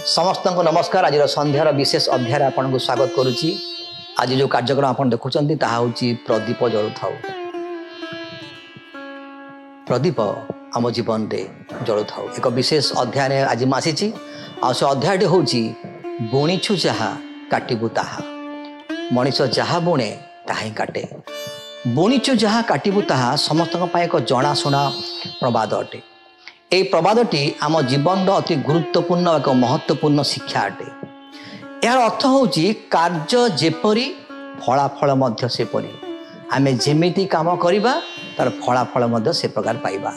समस्त को नमस्कार। आज संध्यार विशेष अध्याय आपन को स्वागत करुच्ची। आज जो कार्यक्रम आप देखुं ताहा प्रदीप जलु था। प्रदीप आम जीवन में जलु था एक विशेष अध्याय आज मुझे से अध्याय हूँ बुणीछु जहा काटबू ताहा। मनीष जहा बुणे ताही काटे। बुणीछु जहा काटबू ताहा समस्त एक जनाशुना प्रवाद अटे। यह प्रवादटी आम जीवन अति गुरुत्वपूर्ण एक महत्वपूर्ण शिक्षा अटे। यार अर्थ हूँ कार्य जेपरी फलाफल सेपरी। आम जेमिति काम करवा तार फलाफल से प्रकार पाइबा।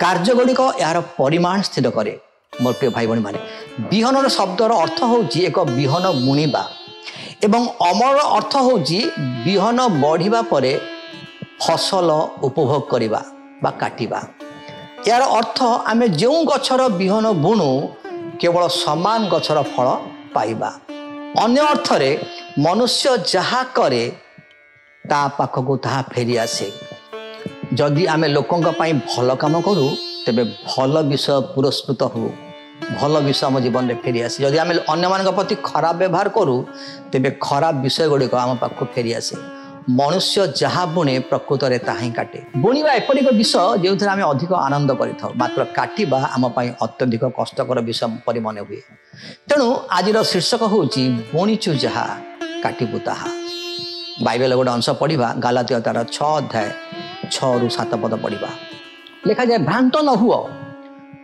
कार्य गुड़िक यार परिमाण स्थिर करे। मोर प्रिय भाई भाई माने विहन शब्दर अर्थ हूँ एक विहन बुणीबा एवं अमर अर्थ हूँ विहन बढ़िबा परे फसल उपभोग करवा बा काटिबा। यार अर्थ आमे जो गछर विहन बुणु केवल समान गछर फल पाइबा। अन्य अर्थरे मनुष्य जहा करे ता पाखकु ताहा फेरी आसे। जदि आमे लोकों पाई भल काम करूँ तेबे भल विषय पुरस्कृत हो, भल विषय आम जीवन में फेरी आसे। जदि आमे अन्य मान प्रति खराब व्यवहार करूँ तेबे खराब विषय गुड़िक आम पाखकु फेरी आसे। मनुष्य जहा बुणे प्रकृत में ताही काटे। बुणीबा एपरि एक विषय जो आम अधिक आनंद करिथाउ, मात्र काटिबा आम पाई अत्यधिक कष्टकर विषय परि मन हुए। तेणु आज शीर्षक हूँ बुणीछु जहा काटबू ताहा। बाइबल गोटे अंश पढ़ा गालातिया तार 6 अध्याय 6 ରୁ 7 पद पढ़ा लिखा जाए, भ्रांत न हुओ,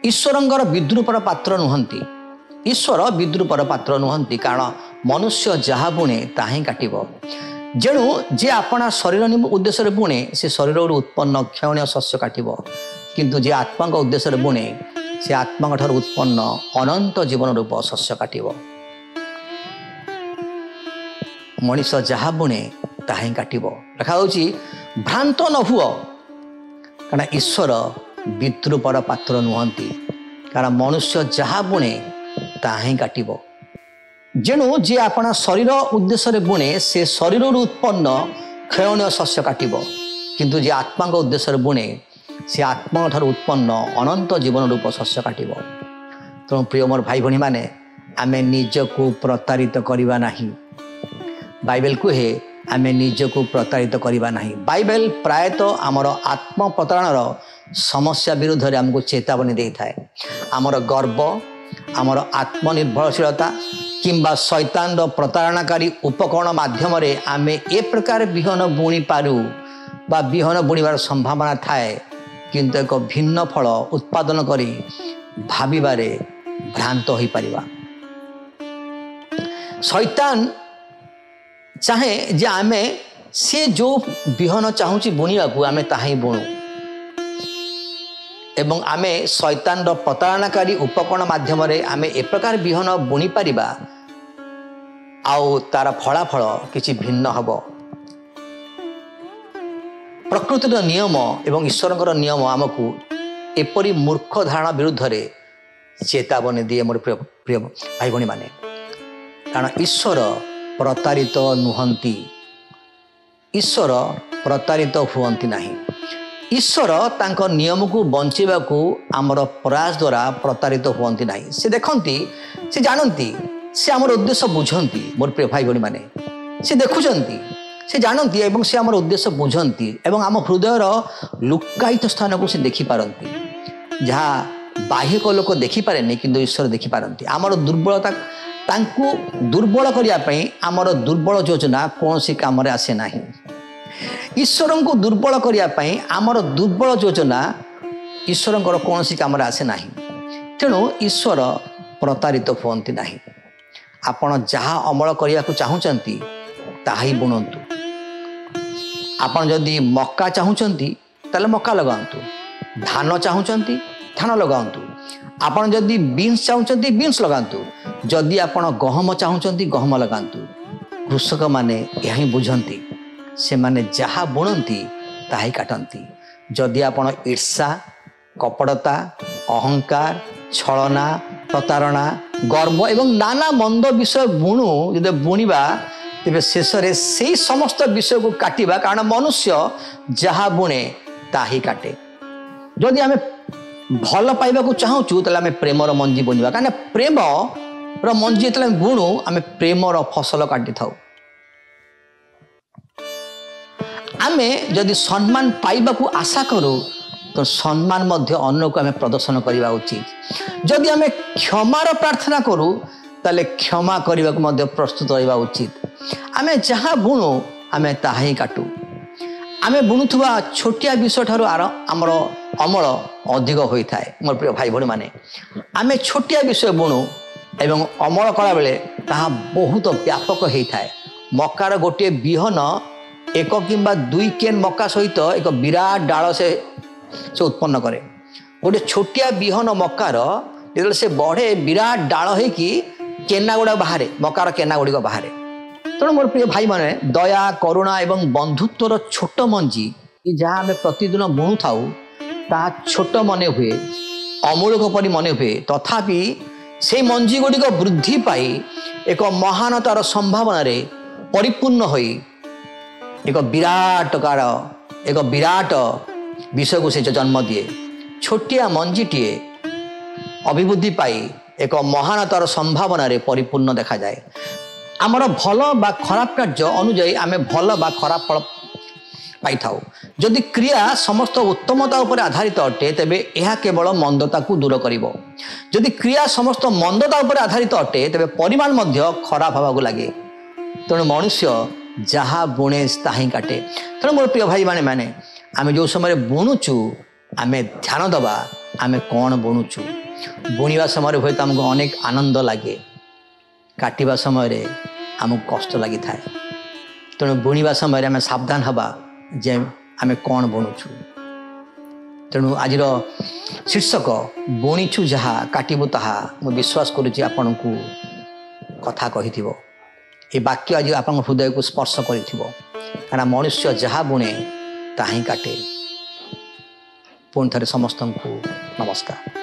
ईश्वरंगर विद्रूपर पात्र नुहंती। ईश्वर विद्रूपर पात्र नुहंती, कारण मनुष्य जहा बुणे ताही काटिब। जेणु जे अपना शरीर उद्देश्य बुणे से शरीर उत्पन्न क्षणीय शस्य काटिब, किंतु जे आत्मा उद्देश्य बुणे से आत्मा ठार उत्पन्न अनंत जीवन रूप शस्य काटिब। मनीष जहा बुणे ताही काटिब। लिखा होची भ्रांत न हुओ, कारण ईश्वर विद्रूपर पात्र नुहंती, कारण मनुष्य जहा बुणे ताही काटिब। जेणु जे अपना शरीर उद्देश्य बुणे से शरीर उत्पन्न क्षणीय शस्य काटिब, किंतु जे आत्मा उद्देश्य बुणे से आत्मा ठार उत्पन्न अनंत जीवन रूप शस्य काटिब। तेणु प्रिय मोर भाई भणी माने आमे निजको प्रतारित करिबा नाही। बाइबल कहे आमे निजको प्रतारित करिबा नाही। बाइबल प्रायतः आमर आत्म प्रतारणर समस्या विरुद्ध रे हमको चेतावनी देई थाए। आमर गर्व, आमर आत्मनिर्भरशीलता किंबा शैतान प्रतारणाकारी उपकरण माध्यम रे आमे ए प्रकार विहन बुणी पारू बा विहन बुणीबार संभावना थाए, किंतु एक भिन्न फल उत्पादन करी भाबिबारे भ्रांत होई परिबा। शैतान चाहे जे आमे से जो विहन चाहूची बुणीबा को आमे ताही बुणु एवं आमे शैतान प्रतारणाकारी उपकरण माध्यम रे आमे ए प्रकार विहन बुणी पारिबा आउ तार फलाफल किछि भिन्न हब। प्रकृतिर नियम एवं ईश्वरंकर नियम आमको एपरी मूर्ख धारणा विरुद्ध रे चेतावनी दिए मोर प्रिय भाई भणी माने। कारण ईश्वर प्रतारित नुहंती, ईश्वर प्रतारित हुअंती नाही। ईश्वर तांको नियम को बंचेबा को आमर प्रयास द्वारा प्रतारित हुअंती नाही। से देखंती, से जानती, से आमर उद्देश्य बुझंती। मोर प्रिय भाई भणी माने से देखुचंती, से जानती एवं से आमर उद्देश्य बुझंती एवं आम हृदयर लुकायित स्थान को से देखि पारंती, जहाँ बाह्यक लोक देखि पारेनी किंतु ईश्वर देखि पारंती। आमर दुर्बलता तांकु दुर्बल करिया पई आमर दुर्बल योजना कौन सी काम रे आसे नाही। ईश्वर को दुर्बल करने आमर दुर्बल योजना ईश्वर कौन सी कम आसे ना तेणु ईश्वर प्रतारित हुंती ना आपण जहाँ अमल करने को चाहूँगी ताहा ही बुणतु आपण जदि मक्का चाहूँगी ताले मक्का लगातु धान चाहूँगी धान लगातु आपण जदि बीन्स चाहूँगी बीन्स लगातु जदि आपण गहम चाहूँगी गहम लगातु कृषक माने यही बुझंती से माने जहाँ बुणती ताही काटती जदि आपण ईर्षा कपटता अहंकार छलना प्रतारणा गर्व एवं नाना मंद विषय बुणु जब बुणवा तेरे शेष से समस्त विषय को काटिबा कारण मनुष्य जहाँ बुणे ताही काटे जदि आम भल पाइबा को चाहूँ तो आम प्रेमर मंजी बुणवा कारण प्रेम मंजी जो बुणु आम प्रेमर फसल काटि था आम जदि सम्मान पाइबा को आशा करूँ तो सम्मान मध्य अन्य को आम प्रदर्शन करवा उचित जदि आम क्षमार प्रार्थना करूँ ताले क्षमा करने को प्रस्तुत रहा उचित आम जहाँ बुणु आम ताहा ही काटू आम बुणुवा छोटिया विषय ठार आमर अमल अधिक होता है मोर प्रिय भाई भाई मैंने आम छोटिया विषय बुणु एवं अमल कला बेले ताहा बहुत व्यापक होता है मकार गोटे बिहन एक किंबा दुई केन मका सहित एक विराट डाल से उत्पन्न करे गोटे छोटिया बिहन मकार जो से बढ़े विराट डाल होगी केना गुड़ा बाहर मकार केना गुड़िक बाहर तेणु मोर प्रिय भाई मैंने दया करुणा एवं बंधुत्वर छोट मंजी जहाँ आम प्रतिदिन बुणु थाऊ ता छोट मन हुए अमूलक परी मन हुए तथापि से मंजी गुड़िक वृद्धि पाई एक महानतार संभावना रे परिपूर्ण होई एक विराट कार एक विराट विषय को से जन्म दिए छोटिया मंजीटीए अभिवृद्धि पाई एक महानतार संभावना रे परिपूर्ण देखा जाए आमर भल बा खराब कार्य अनुजाई आम भल बा खराब फल पाई थाउ जदि क्रिया समस्त उत्तमता उपर आधारित अटे तेबे यह केवल मंदता को दूर करिवो जदि क्रिया समस्त मंदता उपर आधारित अटे तेबे परिमाण मध्य खराब हवा लगे तेणु मनुष्य जहाँ बुणे ताही काटे तेणु मोर प्रिय भाई माने आम जो समय बुणुचु आम ध्यान दबा आम कौन बुणुचु बुणवा समय हूँ तो आमको अनेक आनंद लगे काटिबा समय आमको कष्ट लगी था तेणु बुणवा समय आम सावधान हवा जे आम कौन बुणुचु तेणु आज शीर्षक बुणीचु जहाँ काटिबु ताहा मु विश्वास करुच्ची आपण को कथा कही ये वाक्य आज आप हृदय को स्पर्श कर मनुष्य जहाँ बुणे ताही काटे पुणी थे समस्त को नमस्कार।